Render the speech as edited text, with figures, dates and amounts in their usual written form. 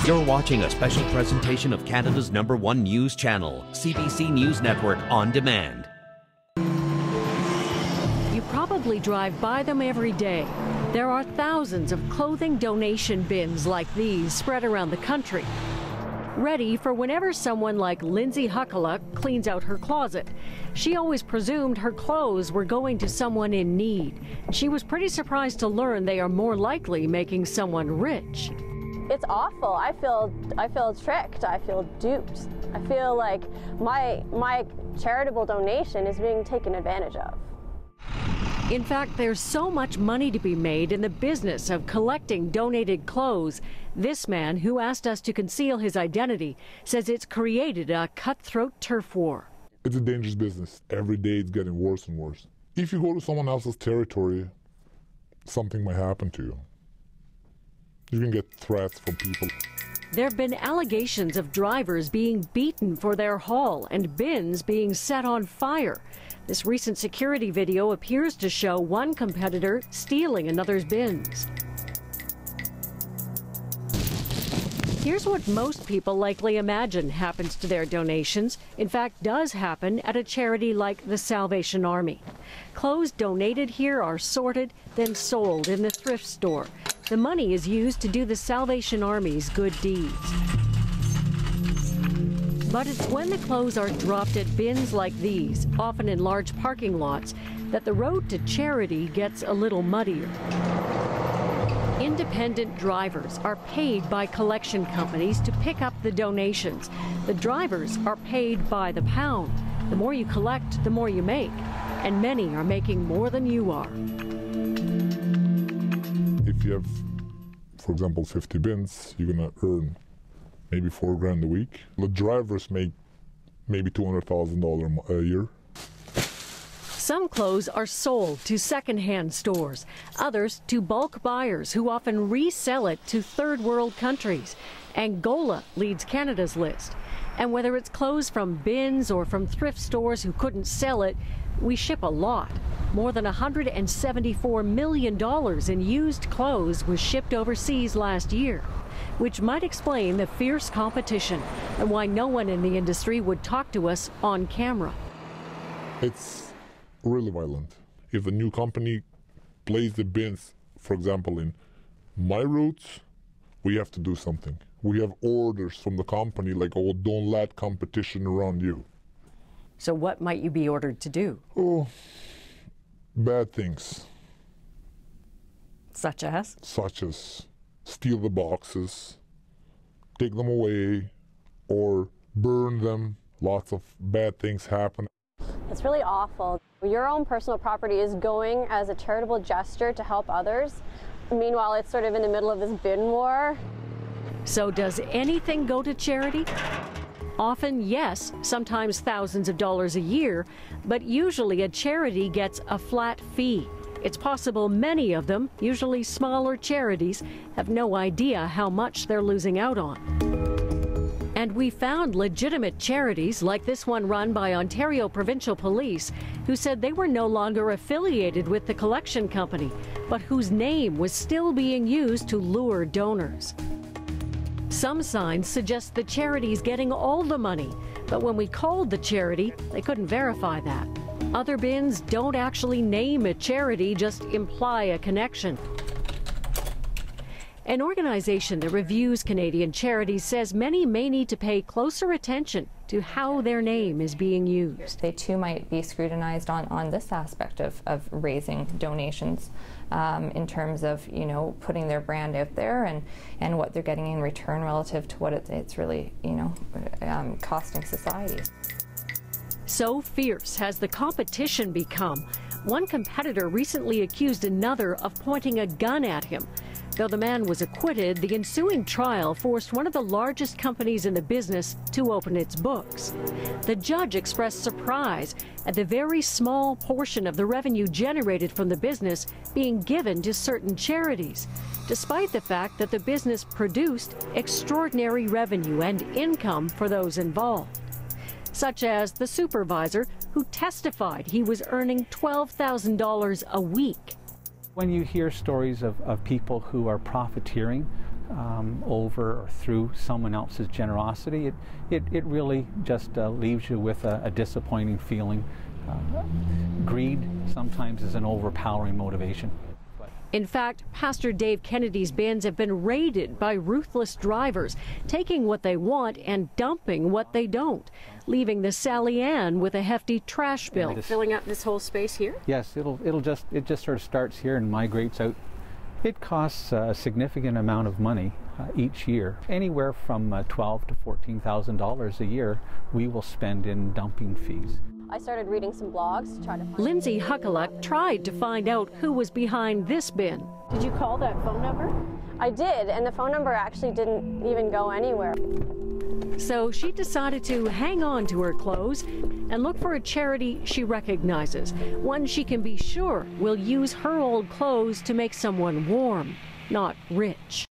You're watching a special presentation of Canada's #1 news channel, CBC News Network On Demand. You probably drive by them every day. There are thousands of clothing donation bins like these spread around the country, ready for whenever someone like Lindsay Huckala cleans out her closet. She always presumed her clothes were going to someone in need. She was pretty surprised to learn they are more likely making someone rich. It's awful. I feel tricked. I feel duped. I feel like my charitable donation is being taken advantage of. In fact, there's so much money to be made in the business of collecting donated clothes. This man, who asked us to conceal his identity, says it's created a cutthroat turf war. It's a dangerous business. Every day it's getting worse and worse. If you go to someone else's territory, something might happen to you. You can get threats from people. There have been allegations of drivers being beaten for their haul and bins being set on fire. This recent security video appears to show one competitor stealing another's bins. Here's what most people likely imagine happens to their donations. In fact, does happen at a charity like the Salvation Army. Clothes donated here are sorted, then sold in the thrift store. The money is used to do the Salvation Army's good deeds. But it's when the clothes are dropped at bins like these, often in large parking lots, that the road to charity gets a little muddier. Independent drivers are paid by collection companies to pick up the donations. The drivers are paid by the pound. The more you collect, the more you make. And many are making more than you are. If you have, for example, 50 bins, you're going to earn maybe $4 grand a week. The drivers make maybe $200,000 a year. Some clothes are sold to secondhand stores, others to bulk buyers who often resell it to third world countries. Angola leads Canada's list. And whether it's clothes from bins or from thrift stores who couldn't sell it, we ship a lot. More than $174 million in used clothes was shipped overseas last year, which might explain the fierce competition and why no one in the industry would talk to us on camera. It's really violent. If a new company plays the bins, for example, in my routes, we have to do something. We have orders from the company like, oh, don't let competition around you. So what might you be ordered to do? Oh, bad things. Such as? Such as steal the boxes, take them away, or burn them. Lots of bad things happen. It's really awful. Your own personal property is going as a charitable gesture to help others. Meanwhile, it's sort of in the middle of this bin war. So does anything go to charity? Often, yes, sometimes thousands of dollars a year, but usually a charity gets a flat fee. It's possible many of them, usually smaller charities, have no idea how much they're losing out on. And we found legitimate charities like this one run by Ontario Provincial Police, who said they were no longer affiliated with the collection company, but whose name was still being used to lure donors. Some signs suggest the charity's getting all the money, but when we called the charity, they couldn't verify that. Other bins don't actually name a charity, just imply a connection. An organization that reviews Canadian charities says many may need to pay closer attention to how their name is being used. They too might be scrutinized on this aspect of raising donations in terms of, you know, putting their brand out there and what they're getting in return relative to what it's really, you know, costing society. So fierce has the competition become. One competitor recently accused another of pointing a gun at him. Though the man was acquitted, the ensuing trial forced one of the largest companies in the business to open its books. The judge expressed surprise at the very small portion of the revenue generated from the business being given to certain charities, despite the fact that the business produced extraordinary revenue and income for those involved, such as the supervisor who testified he was earning $12,000 a week. When you hear stories of people who are profiteering over or through someone else's generosity, it really just leaves you with a disappointing feeling. Greed sometimes is an overpowering motivation. In fact, Pastor Dave Kennedy's bins have been raided by ruthless drivers, taking what they want and dumping what they don't, leaving the Sally Ann with a hefty trash bill. Filling up this whole space here? Yes, it just sort of starts here and migrates out. It costs a significant amount of money each year, anywhere from $12,000 to $14,000 a year we will spend in dumping fees. I started reading some blogs to try to find... Lindsay Huckaluck tried to find out who was behind this bin. Did you call that phone number? I did, and the phone number actually didn't even go anywhere. So she decided to hang on to her clothes and look for a charity she recognizes, one she can be sure will use her old clothes to make someone warm, not rich.